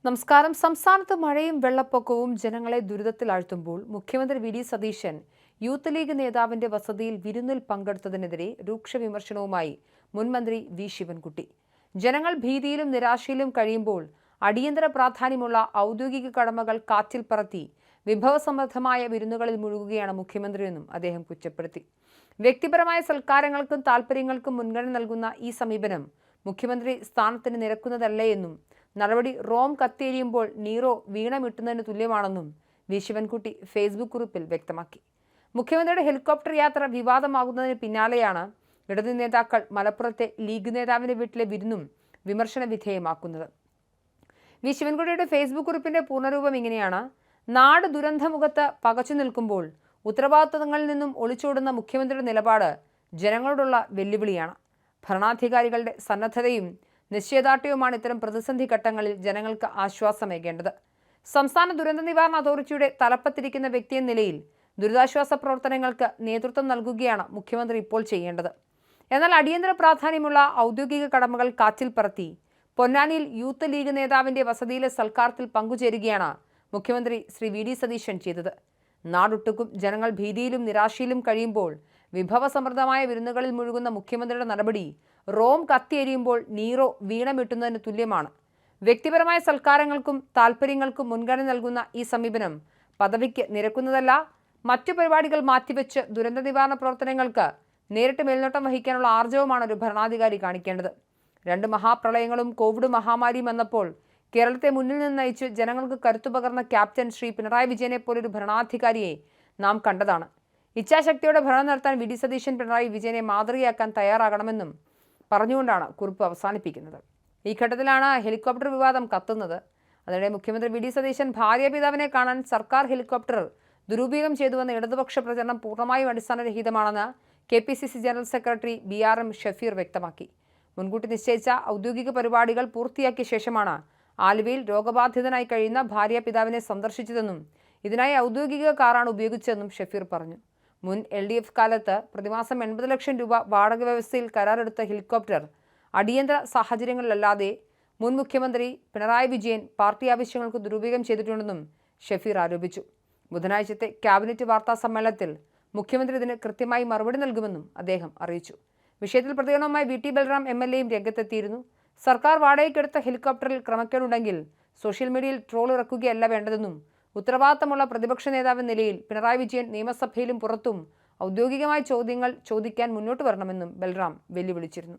നമസ്കാരം. സംസ്ഥാനത്ത് മഴയും വെള്ളപ്പൊക്കവും ജനങ്ങളെ ദുരിതത്തിലാഴ്ത്തുമ്പോൾ മുഖ്യമന്ത്രി V D Satheesan youth league നേതാവിന്റെ വസതിയിൽ വിരുന്നിൽ പങ്കെടുത്തതിനെതിരെ രൂക്ഷ വിമർശനവുമായി മുൻമന്ത്രി വി ശിവൻകുട്ടി. ജനങ്ങൾ ഭീതിയിലും നിരാശയിലും കഴിയുമ്പോൾ അടിയന്തര പ്രാധാന്യമുള്ള ഔദ്യോഗിക കടമകൾ കാറ്റിൽ പറത്തി വിഭവസമൃദ്ധമായ വിരുന്നുകളിൽ മുഴുകുകയാണ് മുഖ്യമന്ത്രിയെന്നും അദ്ദേഹം കുറ്റപ്പെടുത്തി. വ്യക്തിപരമായ സൽക്കാരങ്ങൾക്കും താൽപര്യങ്ങൾക്കും മുൻഗണന നൽകുന്ന ഈ സമീപനം മുഖ്യമന്ത്രി സ്ഥാനത്തിന് നിരക്കുന്നതല്ലേ എന്നും നടപടി റോം കത്തിയെരിയുമ്പോൾ നീറോ വീണമിട്ടുന്നതിന് തുല്യമാണെന്നും വി ശിവൻകുട്ടി ഫേസ്ബുക്ക് കുറിപ്പിൽ വ്യക്തമാക്കി. മുഖ്യമന്ത്രിയുടെ ഹെലികോപ്റ്റർ യാത്ര വിവാദമാകുന്നതിന് പിന്നാലെയാണ് ഇടതു നേതാക്കൾ മലപ്പുറത്തെ ലീഗ് നേതാവിന്റെ വീട്ടിലെ വിരുന്നും വിമർശന വിധേയമാക്കുന്നത്. വി ശിവൻകുട്ടിയുടെ ഫേസ്ബുക്ക് കുറിപ്പിന്റെ പൂർണ്ണരൂപം ഇങ്ങനെയാണ്: നാട് ദുരന്തമുഖത്ത് പകച്ചു നിൽക്കുമ്പോൾ ഉത്തരവാദിത്തങ്ങളിൽ നിന്നും ഒളിച്ചോടുന്ന മുഖ്യമന്ത്രിയുടെ നിലപാട് ജനങ്ങളോടുള്ള വെല്ലുവിളിയാണ്. ഭരണാധികാരികളുടെ സന്നദ്ധതയും നിശ്ചയദാർഢ്യവുമാണ് ഇത്തരം പ്രതിസന്ധി ഘട്ടങ്ങളിൽ ജനങ്ങൾക്ക് ആശ്വാസമേകേണ്ടത്. സംസ്ഥാന ദുരന്ത നിവാരണ അതോറിറ്റിയുടെ തലപ്പത്തിരിക്കുന്ന വ്യക്തിയെന്ന നിലയിൽ ദുരിതാശ്വാസ പ്രവർത്തനങ്ങൾക്ക് നേതൃത്വം നൽകുകയാണ് മുഖ്യമന്ത്രി ഇപ്പോൾ ചെയ്യേണ്ടത്. എന്നാൽ അടിയന്തര പ്രാധാന്യമുള്ള ഔദ്യോഗിക കടമകൾ കാറ്റിൽ പറത്തി പൊന്നാനിയിൽ യൂത്ത് ലീഗ് നേതാവിന്റെ വസതിയിലെ സൽക്കാരത്തിൽ പങ്കുചേരുകയാണ് മുഖ്യമന്ത്രി ശ്രീ വി ഡി സതീശൻ ചെയ്തത്. നാടൊട്ടുക്കും ജനങ്ങൾ ഭീതിയിലും നിരാശയിലും കഴിയുമ്പോൾ വിഭവസമൃദ്ധമായ വിരുന്നുകളിൽ മുഴുകുന്ന മുഖ്യമന്ത്രിയുടെ നടപടി റോം കത്തിയെരിയുമ്പോൾ നീറോ വീണമിട്ടുന്നതിന് തുല്യമാണ്. വ്യക്തിപരമായ സൽക്കാരങ്ങൾക്കും താൽപര്യങ്ങൾക്കും മുൻഗണന നൽകുന്ന ഈ സമീപനം പദവിക്ക് നിരക്കുന്നതല്ല. മറ്റു പരിപാടികൾ മാറ്റിവെച്ച് ദുരന്ത നിവാരണ പ്രവർത്തനങ്ങൾക്ക് നേരിട്ട് മേൽനോട്ടം വഹിക്കാനുള്ള ആർജവമാണ് ഒരു ഭരണാധികാരി കാണിക്കേണ്ടത്. 2 മഹാപ്രളയങ്ങളും കോവിഡ് മഹാമാരിയും വന്നപ്പോൾ കേരളത്തെ മുന്നിൽ നിന്ന് നയിച്ച് ജനങ്ങൾക്ക് കരുത്തു പകർന്ന ക്യാപ്റ്റൻ ശ്രീ പിണറായി വിജയനെ പോലൊരു ഭരണാധികാരിയെ നാം കണ്ടതാണ്. ഇച്ഛാശക്തിയോടെ ഭരണം നടത്താൻ വി ഡി സതീശൻ പിണറായി വിജയനെ മാതൃകയാക്കാൻ തയ്യാറാകണമെന്നും പറഞ്ഞുകൊണ്ടാണ് കുറിപ്പ് അവസാനിപ്പിക്കുന്നത്. ഈ ഘട്ടത്തിലാണ് ഹെലികോപ്റ്റർ വിവാദം കത്തുന്നത്. അതിനിടെ മുഖ്യമന്ത്രി വി ഡി സതീശൻ ഭാര്യാപിതാവിനെ കാണാൻ സർക്കാർ ഹെലികോപ്റ്റർ ദുരുപയോഗം ചെയ്തുവെന്ന ഇടതുപക്ഷ പ്രചരണം പൂർണ്ണമായും അടിസ്ഥാനരഹിതമാണെന്ന് KPCC general secretary BRM Shafeer വ്യക്തമാക്കി. മുൻകൂട്ടി നിശ്ചയിച്ച ഔദ്യോഗിക പരിപാടികൾ പൂർത്തിയാക്കിയ ശേഷമാണ് ആലുവയിൽ രോഗബാധിതനായി കഴിയുന്ന ഭാര്യാപിതാവിനെ സന്ദർശിച്ചതെന്നും ഇതിനായി ഔദ്യോഗിക കാറാണ് ഉപയോഗിച്ചതെന്നും ഷഫീർ പറഞ്ഞു. മുൻ LDF കാലത്ത് പ്രതിമാസം 80 ലക്ഷം രൂപ വാടക വ്യവസ്ഥയിൽ കരാറെടുത്ത ഹെലികോപ്റ്റർ അടിയന്തര സാഹചര്യങ്ങളിലല്ലാതെ മുൻ മുഖ്യമന്ത്രി പിണറായി വിജയൻ പാർട്ടി ആവശ്യങ്ങൾക്ക് ദുരുപയോഗം ചെയ്തിട്ടുണ്ടെന്നും ഷഫീർ ആരോപിച്ചു. ബുധനാഴ്ചത്തെ ക്യാബിനറ്റ് വാർത്താ സമ്മേളനത്തിൽ മുഖ്യമന്ത്രി ഇതിന് കൃത്യമായി മറുപടി നൽകുമെന്നും അദ്ദേഹം അറിയിച്ചു. വിഷയത്തിൽ പ്രതികരണവുമായി VT ബൽറാം MLAയും രംഗത്തെത്തിയിരുന്നു. സർക്കാർ വാടകയ്ക്കെടുത്ത ഹെലികോപ്റ്ററിൽ ക്രമക്കേടുണ്ടെങ്കിൽ സോഷ്യൽ മീഡിയയിൽ ട്രോൾ ഇറക്കുകയല്ല വേണ്ടതെന്നും ഉത്തരവാദിത്തമുള്ള പ്രതിപക്ഷ നേതാവെന്ന നിലയിൽ പിണറായി വിജയൻ നിയമസഭയിലും പുറത്തും ഔദ്യോഗികമായ ചോദ്യങ്ങൾ ചോദിക്കാൻ മുന്നോട്ട് വരണമെന്നും ബൽറാം വെല്ലുവിളിച്ചിരുന്നു.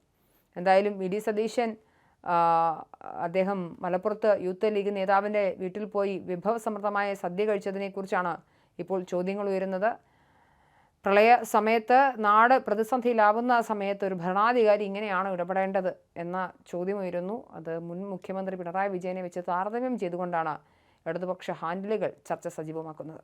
എന്തായാലും വി ഡി സതീശൻ അദ്ദേഹം മലപ്പുറത്ത് യൂത്ത് ലീഗ് നേതാവിൻ്റെ വീട്ടിൽ പോയി വിഭവസമൃദ്ധമായ സദ്യ കഴിച്ചതിനെക്കുറിച്ചാണ് ഇപ്പോൾ ചോദ്യങ്ങൾ ഉയരുന്നത്. പ്രളയ സമയത്ത് നാട് പ്രതിസന്ധിയിലാവുന്ന സമയത്ത് ഒരു ഭരണാധികാരി ഇങ്ങനെയാണോ ഇടപെടേണ്ടത് എന്ന ചോദ്യമുയരുന്നു. അത് മുൻ മുഖ്യമന്ത്രി പിണറായി വിജയനെ വെച്ച് താരതമ്യം ചെയ്തുകൊണ്ടാണ് ഇടതുപക്ഷ ഹാൻഡിലുകൾ ചർച്ച സജീവമാക്കുന്നത്.